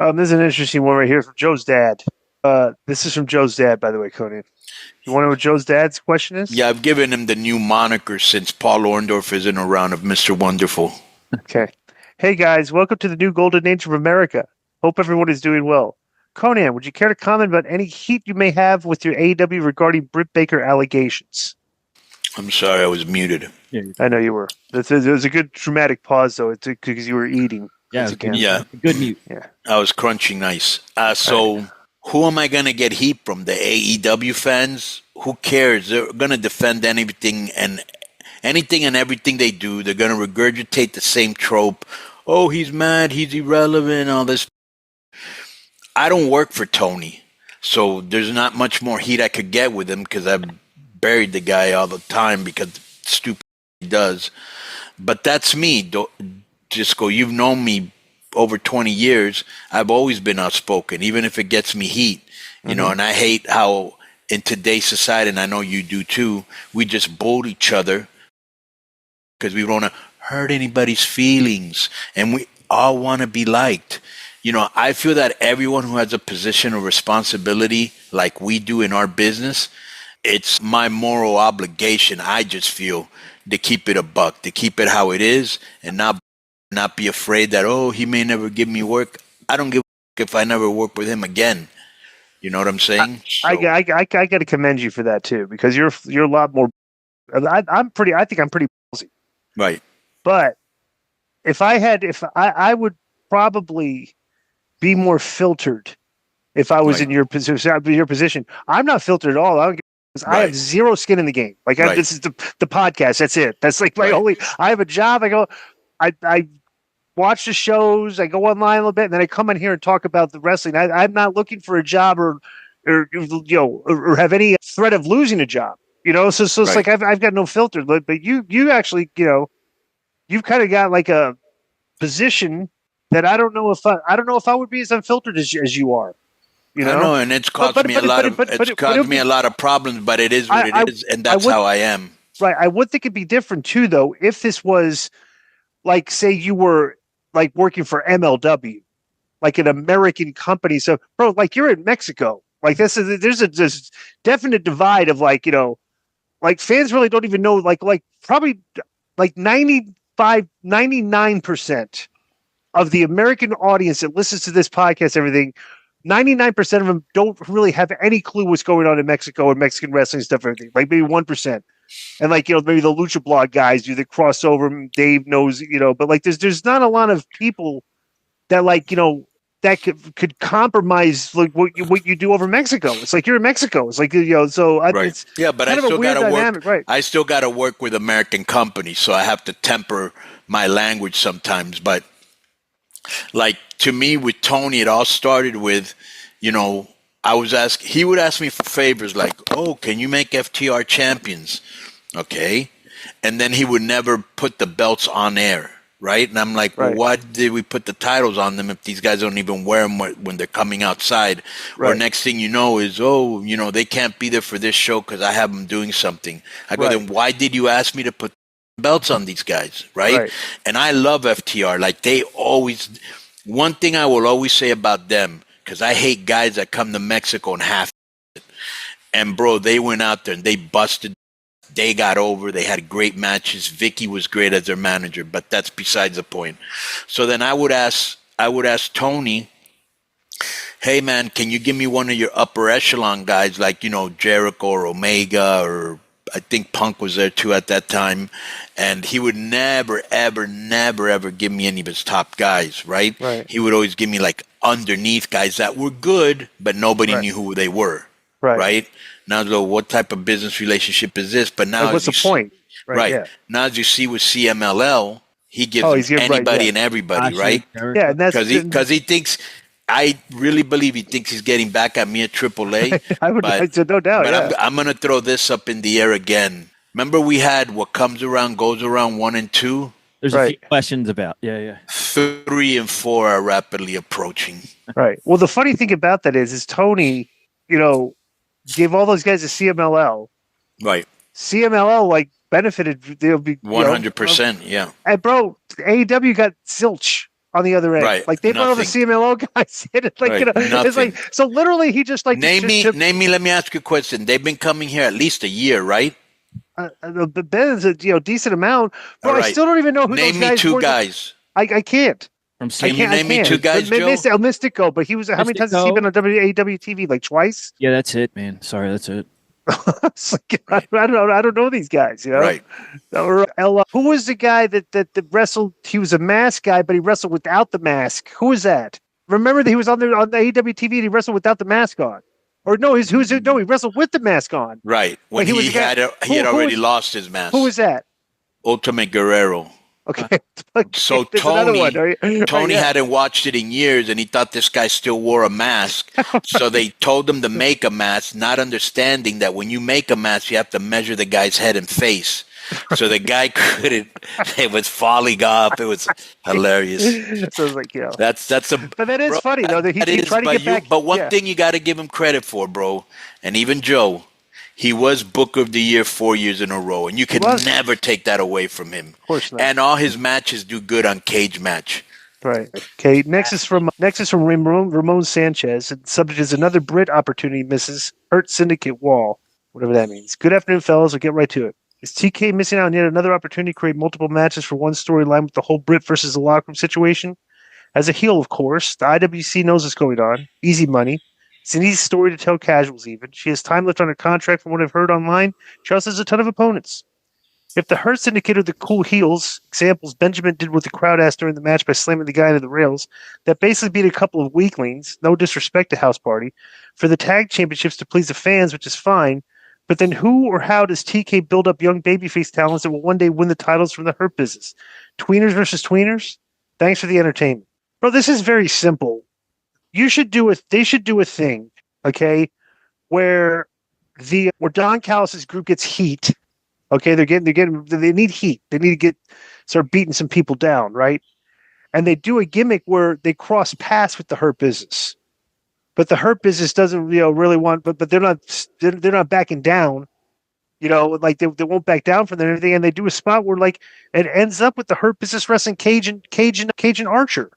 This is an interesting one right here from Joe's dad. This is from Joe's dad, by the way, Konnan. You want to know what Joe's dad's question is? Yeah, I've given him the new moniker since Paul Orndorff isn't around of Mr. Wonderful. Okay. Hey, guys. Welcome to the new Golden Age of America. Hope everyone is doing well. Konnan, would you care to comment about any heat you may have with your AEW regarding Britt Baker allegations? I'm sorry, I was muted. Yeah, I know you were. It was a good dramatic pause, though, because you were eating. Yeah, good mute. Yeah, I was crunching nice. Who am I going to get heat from? The AEW fans? Who cares? They're going to defend anything and everything they do. They're going to regurgitate the same trope. Oh, he's mad. He's irrelevant. All this. I don't work for Tony, so there's not much more heat I could get with him because I've buried the guy all the time because stupid he does. But that's me. Disco, you've known me over 20 years. I've always been outspoken, even if it gets me heat, you know, and I hate how in today's society, and I know you do too, we just bully each other because we don't want to hurt anybody's feelings and we all want to be liked. You know, I feel that everyone who has a position of responsibility like we do in our business, it's my moral obligation, I just feel, to keep it a buck, to keep it how it is and not be afraid that, oh, he may never give me work. I don't give a if I never work with him again. You know what I'm saying? I got to commend you for that too, because you're a lot more. I think I'm pretty ballsy. Right. But I would probably be more filtered if I was in your position. I'm not filtered at all. I have zero skin in the game. Like this is the podcast. That's it. That's like my only. I have a job. I watch the shows. I go online a little bit, and then I come in here and talk about the wrestling. I'm not looking for a job or have any threat of losing a job. You know, so it's like I've got no filter. But you actually, you've kind of got like a position that I don't know if I would be as unfiltered as you are. You know? I know, and it's caused me a lot of problems. But it is what it is, and that's how I am. Right. I would think it'd be different too, though, if this was like, say, you were like working for MLW, like an American company. So, bro, like you're in Mexico. Like there's a definite divide of like, like fans really don't even know, like probably like 99% of the American audience that listens to this podcast, everything, 99% of them don't really have any clue what's going on in Mexico and Mexican wrestling stuff, everything. Like maybe 1%. And like, maybe the Lucha Blog guys do the crossover. Dave knows, but like there's not a lot of people that like, that could compromise like what you do over Mexico. It's like you're in Mexico. It's like, so it's but I still got to work. Right. I still got to work with American companies, so I have to temper my language sometimes. But like to me, with Tony, it all started with, he would ask me for favors like, oh, can you make FTR champions? Okay. And then he would never put the belts on air. Right. And I'm like, well, why did we put the titles on them if these guys don't even wear them when they're coming outside? Right. Or next thing you know is, they can't be there for this show because I have them doing something. I go, then why did you ask me to put belts on these guys? Right. And I love FTR. Like one thing I will always say about them, because I hate guys that come to Mexico and half it. And bro, they went out there and they busted. They got over. They had great matches. Vicky was great as their manager, but that's besides the point. So then I would ask Tony, hey man, can you give me one of your upper echelon guys like, Jericho or Omega, or I think Punk was there too at that time. And he would never, ever, never, ever give me any of his top guys, right? He would always give me like underneath guys that were good, but nobody knew who they were. Right. Now, though, what type of business relationship is this? But now, what's the point? Right. Yeah. Now, as you see with CMLL, he gives anybody and everybody, right? Yeah, and that's because he thinks. I really believe he thinks he's getting back at me at AAA. No doubt. But I'm going to throw this up in the air again. Remember, we had What Comes Around Goes Around 1 and 2. There's a few questions about 3 and 4 are rapidly approaching. Right. Well, the funny thing about that is Tony, gave all those guys a CMLL. Right. CMLL benefited. They'll be 100%. Yeah. And bro, AEW got zilch. on the other end. Right. Like they brought all the CMLL guys in. It's like so. Literally, he just like name me. Let me ask you a question. They've been coming here at least a year, right? Ben's a decent amount, but right. I still don't even know who name those guys me two were. guys. I can't. Can you name me two guys, Joe? Mystico, but he was. How many times has he been on AEW TV? Like twice. Yeah, that's it, man. Sorry, that's it. Like, I don't know. I don't know these guys. You know, right? Or who was the guy that wrestled? He was a mask guy, but he wrestled without the mask. Who was that? Remember that he was on the AEW TV and he wrestled without the mask on. Or no, he wrestled with the mask on. Right. When he had already lost his mask. Who was that? Ultimate Guerrero. Okay. So Tony hadn't watched it in years, and he thought this guy still wore a mask. So they told him to make a mask, not understanding that when you make a mask, you have to measure the guy's head and face. So the guy couldn't. It was falling off. It was hilarious. So it's like, but that is funny though. That he tried to get back. But one thing you got to give him credit for, bro, and even Joe. He was Book of the Year 4 years in a row, and you can never take that away from him. Of course not. And all his matches do good on Cage Match. Right. Okay. Next is from Ramon Sanchez. And subject is another Brit opportunity misses. Hurt Syndicate wall. Whatever that means. Good afternoon, fellas. We'll get right to it. Is TK missing out on yet another opportunity to create multiple matches for one storyline with the whole Brit versus the locker room situation? As a heel, of course, the IWC knows what's going on. Easy money. It's an easy story to tell casuals even. She has time left on her contract from what I've heard online. She also has a ton of opponents. If the Hurt Syndicate are the cool heels, examples Benjamin did with the crowd ass during the match by slamming the guy into the rails, that basically beat a couple of weaklings, no disrespect to House Party, for the tag championships to please the fans, which is fine, but then who or how does TK build up young babyface talents that will one day win the titles from the Hurt Business? Tweeners versus tweeners? Thanks for the entertainment. Bro, this is very simple. They should do a thing, okay, where Don Callis' group gets heat. Okay, they need heat. They need to start beating some people down, right? And they do a gimmick where they cross paths with the Hurt Business, but the Hurt Business doesn't really want, but they're not backing down. Like they won't back down from anything, and they do a spot where like it ends up with the Hurt Business wrestling Cage and Archer.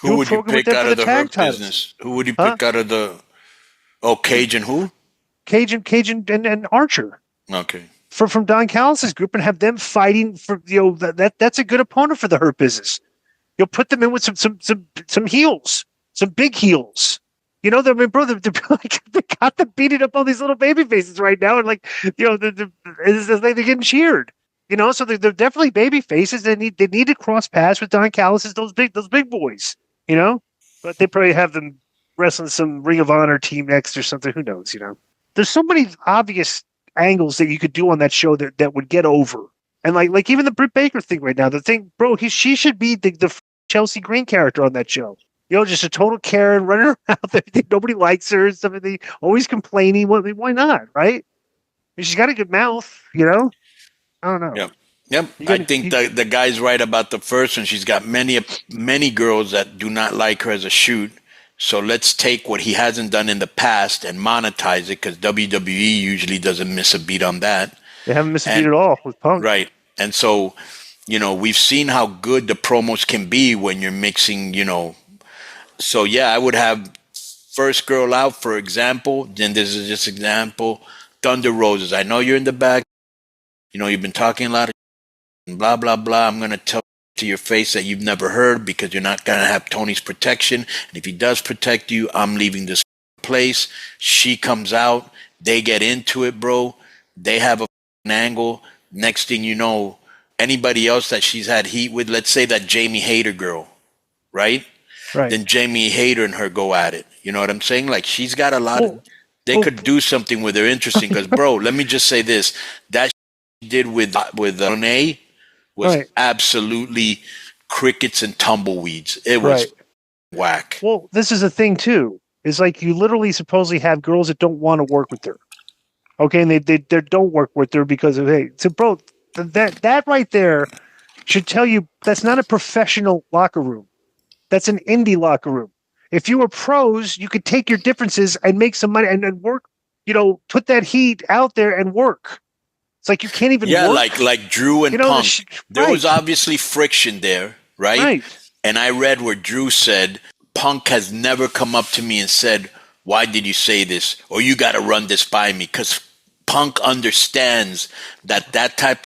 Who would you pick out of the Hurt Business? Who would you pick out of the? Oh, Cage and who? Cage and Archer. Okay. From Don Callis' group and have them fighting for that's a good opponent for the Hurt Business. You'll put them in with some heels, some big heels. They got them beating up all these little baby faces right now, and it's like they're getting cheered. So they're definitely baby faces. They need to cross paths with Don Callis' those big boys. But they probably have them wrestling some Ring of Honor team next or something. Who knows? There's so many obvious angles that you could do on that show that would get over. And like even the Britt Baker thing right now, the thing, bro, she should be the Chelsea Green character on that show. Just a total Karen running around there. Nobody likes her and stuff. They always complaining. Why not? Right? She's got a good mouth. I don't know. Yep. I think the guy's right about the first one. She's got many girls that do not like her as a shoot. So let's take what he hasn't done in the past and monetize it, because WWE usually doesn't miss a beat on that. They haven't missed a beat at all with Punk. Right. And so, we've seen how good the promos can be when you're mixing, So, I would have first girl out, for example. Then this is just example. Thunder Roses. I know you're in the back. You've been talking a lot of blah, blah, blah. I'm going to tell to your face that you've never heard, because you're not going to have Tony's protection. And if he does protect you, I'm leaving this place. She comes out. They get into it, bro. They have an angle. Next thing you know, anybody else that she's had heat with, let's say that Jamie Hayter girl, right? Right. Then Jamie Hayter and her go at it. You know what I'm saying? Like, she's got a lot of... They could do something with her interesting, because, bro, let me just say this. That did with Renee was absolutely crickets and tumbleweeds. It was whack. Well, this is a thing too. It's like you literally supposedly have girls that don't want to work with her. Okay, and they don't work with her because of So, bro, that right there should tell you that's not a professional locker room. That's an indie locker room. If you were pros, you could take your differences and make some money and work. Put that heat out there and work. It's like you can't even work. like Drew and Punk. There was obviously friction there, right? And I read where Drew said, Punk has never come up to me and said, why did you say this? Or you got to run this by me. Because Punk understands that type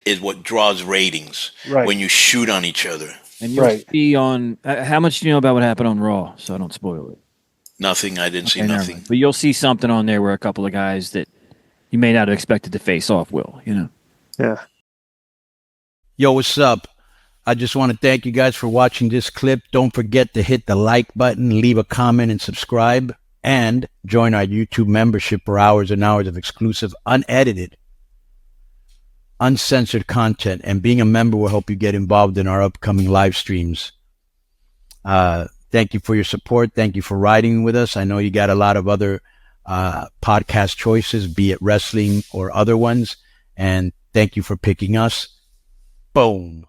is what draws ratings when you shoot on each other. And you'll see on how much do you know about what happened on Raw? So I don't spoil it. Nothing. I didn't see nothing. But you'll see something on there where a couple of guys that you may not have expected to face off will, Yeah. Yo, what's up? I just want to thank you guys for watching this clip. Don't forget to hit the like button, leave a comment, and subscribe. And join our YouTube membership for hours and hours of exclusive, unedited, uncensored content. And being a member will help you get involved in our upcoming live streams. Thank you for your support. Thank you for riding with us. I know you got a lot of other podcast choices, be it wrestling or other ones. And thank you for picking us. Boom.